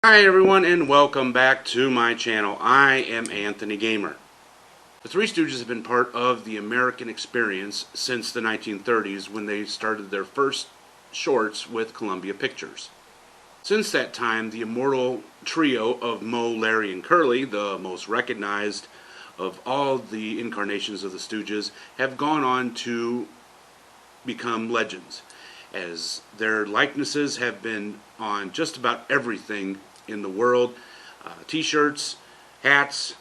Hi everyone and welcome back to my channel. I am Anthony Gamer. The Three Stooges have been part of the American experience since the 1930s when they started their first shorts with Columbia Pictures. Since that time, the immortal trio of Moe, Larry, and Curly, the most recognized of all the incarnations of the Stooges, have gone on to become legends, as their likenesses have been on just about everything in the world. T-shirts, hats,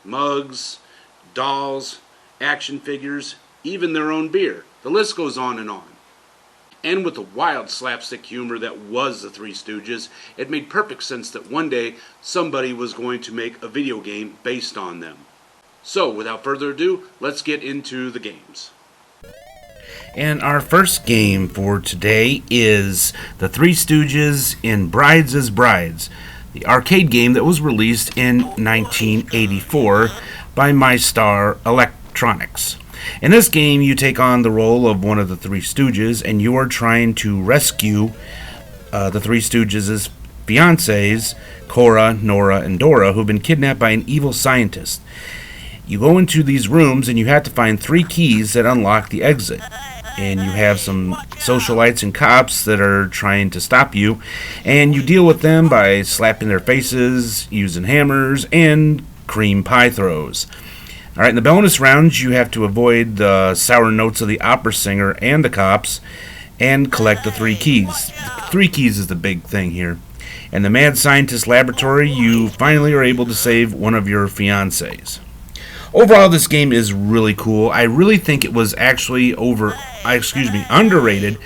mugs, dolls, action figures, even their own beer. The list goes on and on. And with the wild slapstick humor that was the Three Stooges, it made perfect sense that one day somebody was going to make a video game based on them. So, without further ado, let's get into the games. And our first game for today is The Three Stooges in Brides as Brides, the arcade game that was released in 1984 by MyStar Electronics. In this game, you take on the role of one of the Three Stooges, and you are trying to rescue the Three Stooges' fiancées, Cora, Nora, and Dora, who've been kidnapped by an evil scientist. You go into these rooms, and you have to find 3 keys that unlock the exit. And you have some socialites and cops that are trying to stop you, and you deal with them by slapping their faces, using hammers, and cream pie throws. Alright, in the bonus rounds, you have to avoid the sour notes of the opera singer and the cops, and collect the 3 keys. 3 keys is the big thing here. In the mad scientist laboratory, you finally are able to save one of your fiancés. Overall, this game is really cool. I really think it was actually underrated.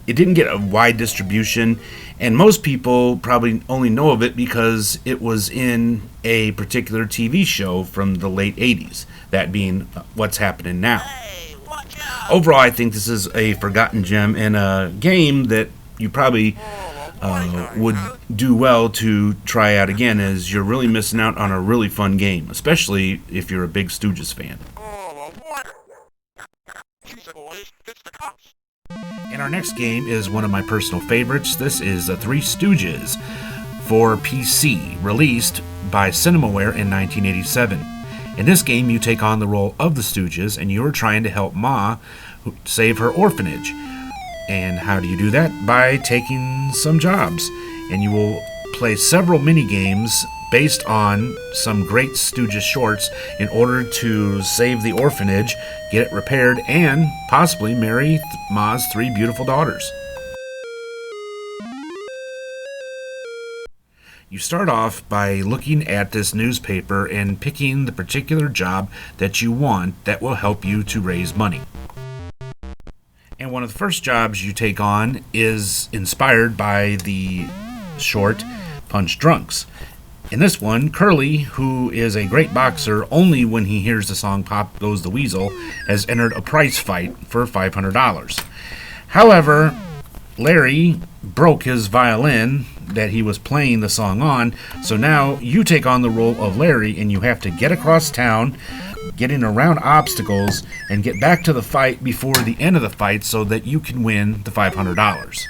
It didn't get a wide distribution, and most people probably only know of it because it was in a particular TV show from the late 80s, that being What's Happening Now. Overall, I think this is a forgotten gem and a game that you probably would do well to try out again, as you're really missing out on a really fun game, especially if you're a big Stooges fan. And our next game is one of my personal favorites. This is The Three Stooges for PC, released by Cinemaware in 1987. In this game, you take on the role of the Stooges, and you're trying to help Ma save her orphanage. And how do you do that? By taking some jobs. And you will play several mini-games based on some great Stooges shorts in order to save the orphanage, get it repaired, and possibly marry Ma's 3 beautiful daughters. You start off by looking at this newspaper and picking the particular job that you want that will help you to raise money. And one of the first jobs you take on is inspired by the short Punch Drunks. In this one, Curly, who is a great boxer only when he hears the song Pop Goes the Weasel, has entered a prize fight for $500. However, Larry broke his violin that he was playing the song on, so now you take on the role of Larry, and you have to get across town, getting around obstacles, and get back to the fight before the end of the fight so that you can win the $500.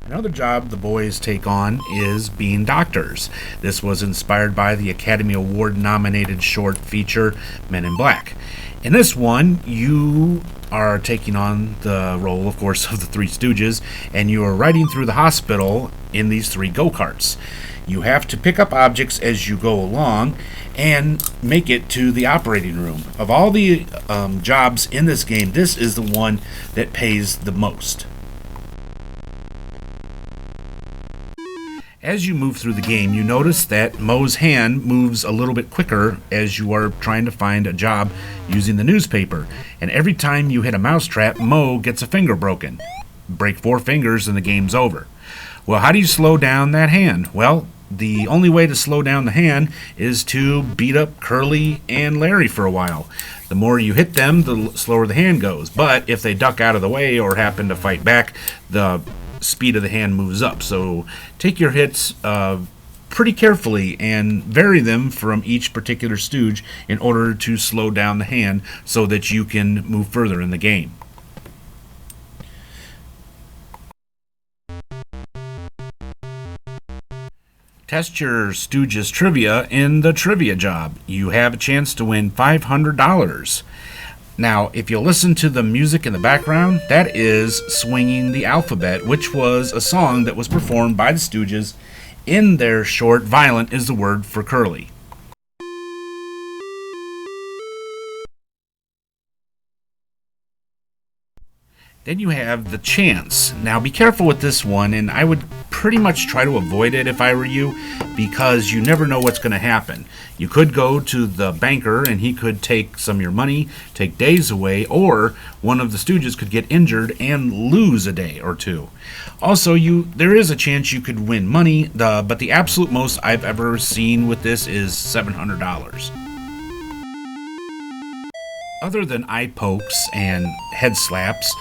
Another job the boys take on is being doctors. This was inspired by the Academy Award nominated short feature Men in Black. In this one, you are taking on the role, of course, of the Three Stooges, and you are riding through the hospital in these 3 go-karts. You have to pick up objects as you go along and make it to the operating room. Of all the jobs in this game, this is the one that pays the most. As you move through the game, you notice that Moe's hand moves a little bit quicker as you are trying to find a job using the newspaper. And every time you hit a mousetrap, Moe gets a finger broken. Break 4 fingers and the game's over. Well, how do you slow down that hand? Well, the only way to slow down the hand is to beat up Curly and Larry for a while. The more you hit them, the slower the hand goes. But if they duck out of the way or happen to fight back, the speed of the hand moves up. So take your hits pretty carefully and vary them from each particular stooge in order to slow down the hand so that you can move further in the game. Test your Stooges trivia in the trivia job. You have a chance to win $500. Now, if you listen to the music in the background, that is Swinging the Alphabet, which was a song that was performed by the Stooges in their short Violent is the Word for Curly. Then you have the chance. Now be careful with this one, and I would pretty much try to avoid it if I were you, because you never know what's going to happen. You could go to the banker and he could take some of your money, take days away, or one of the Stooges could get injured and lose a day or two. Also, there is a chance you could win money, but the absolute most I've ever seen with this is $700. Other than eye pokes and head slaps,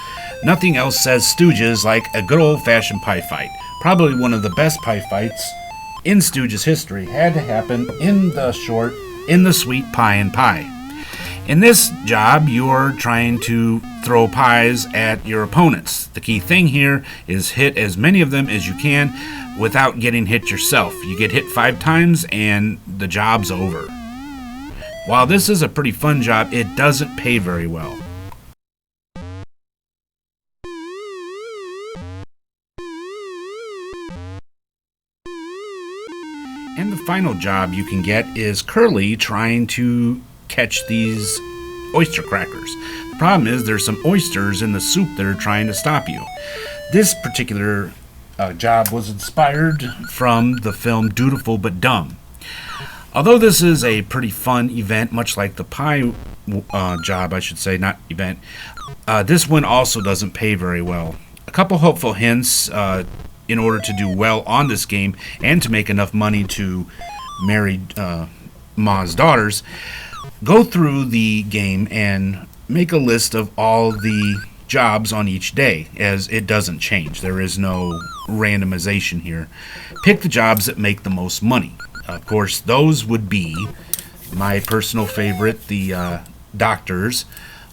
nothing else says Stooges like a good old-fashioned pie fight. Probably one of the best pie fights in Stooges history had to happen in the short, in the sweet pie and pie. In this job, you're trying to throw pies at your opponents. The key thing here is hit as many of them as you can without getting hit yourself. You get hit 5 times and the job's over. While this is a pretty fun job, it doesn't pay very well. And the final job you can get is Curly trying to catch these oyster crackers. The problem is there's some oysters in the soup that are trying to stop you. This particular job was inspired from the film Dutiful but Dumb. Although this is a pretty fun event, much like the pie job, I should say, not event, this one also doesn't pay very well. A couple hopeful hints in order to do well on this game and to make enough money to marry Ma's daughters. Go through the game and make a list of all the jobs on each day, as it doesn't change. There is no randomization here. Pick the jobs that make the most money. Of course, those would be my personal favorite, the doctors,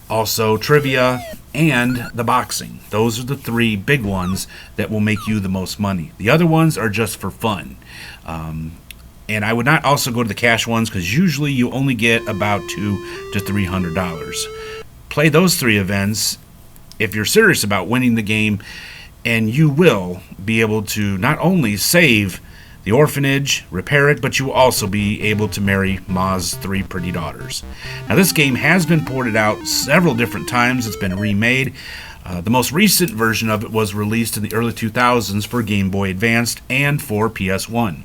also trivia, and the boxing. Those are the 3 big ones that will make you the most money. The other ones are just for fun. And I would not also go to the cash ones, because usually you only get about $200 to $300. Play those 3 events if you're serious about winning the game, and you will be able to not only save the orphanage, repair it, but you will also be able to marry Ma's 3 pretty daughters. Now, this game has been ported out several different times. It's been remade. The most recent version of it was released in the early 2000s for Game Boy Advance and for PS1.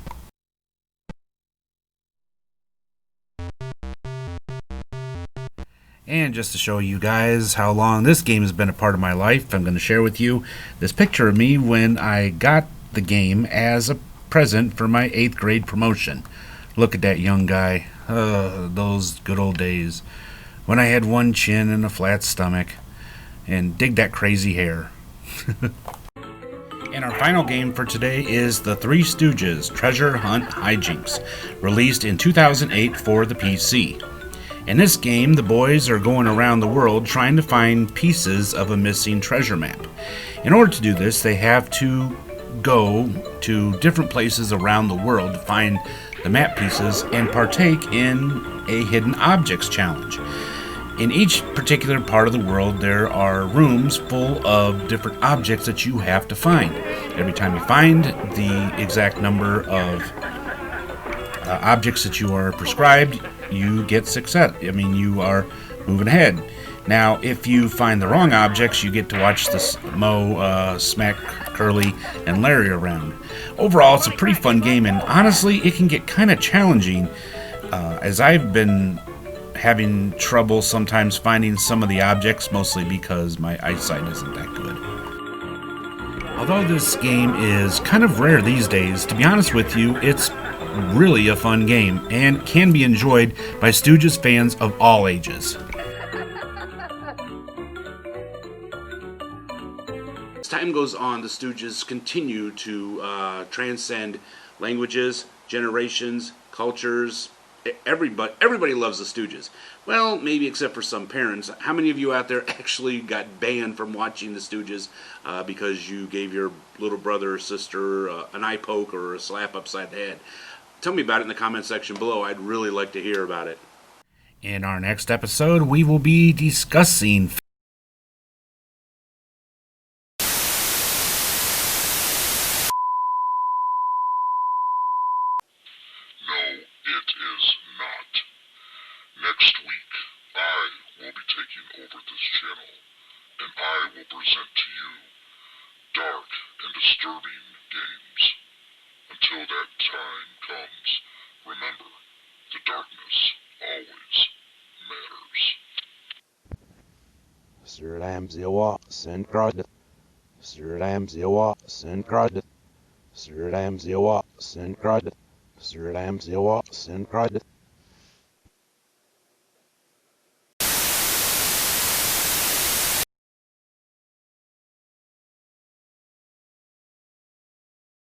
And just to show you guys how long this game has been a part of my life, I'm going to share with you this picture of me when I got the game as a present for my 8th grade promotion. Look at that young guy. Those good old days when I had one chin and a flat stomach, and dig that crazy hair. And our final game for today is the Three Stooges Treasure Hunt Hijinks, released in 2008 for the PC. In this game, the boys are going around the world trying to find pieces of a missing treasure map. In order to do this, they have to go to different places around the world to find the map pieces and partake in a hidden objects challenge. In each particular part of the world, there are rooms full of different objects that you have to find. Every time you find the exact number of objects that you are prescribed, you get success. You are moving ahead. Now, if you find the wrong objects, you get to watch Mo smack Curly and Larry around. Overall, it's a pretty fun game, and honestly, it can get kind of challenging, as I've been having trouble sometimes finding some of the objects, mostly because my eyesight isn't that good. Although this game is kind of rare these days, to be honest with you, it's really a fun game and can be enjoyed by Stooges fans of all ages. As time goes on, the Stooges continue to transcend languages, generations, cultures. Everybody loves the Stooges. Well, maybe except for some parents. How many of you out there actually got banned from watching the Stooges because you gave your little brother or sister an eye poke or a slap upside the head? Tell me about it in the comment section below. I'd really like to hear about it. In our next episode, we will be discussing No, it is not. Next week, I will be taking over this channel, and I will present to you dark and disturbing games. Until that time comes, remember, the darkness always matters. Sir Ramsay Watson cried. Sir Ramsay Watson cried. Sir Ramsay Watson cried. Sir Ramsay Watson cried.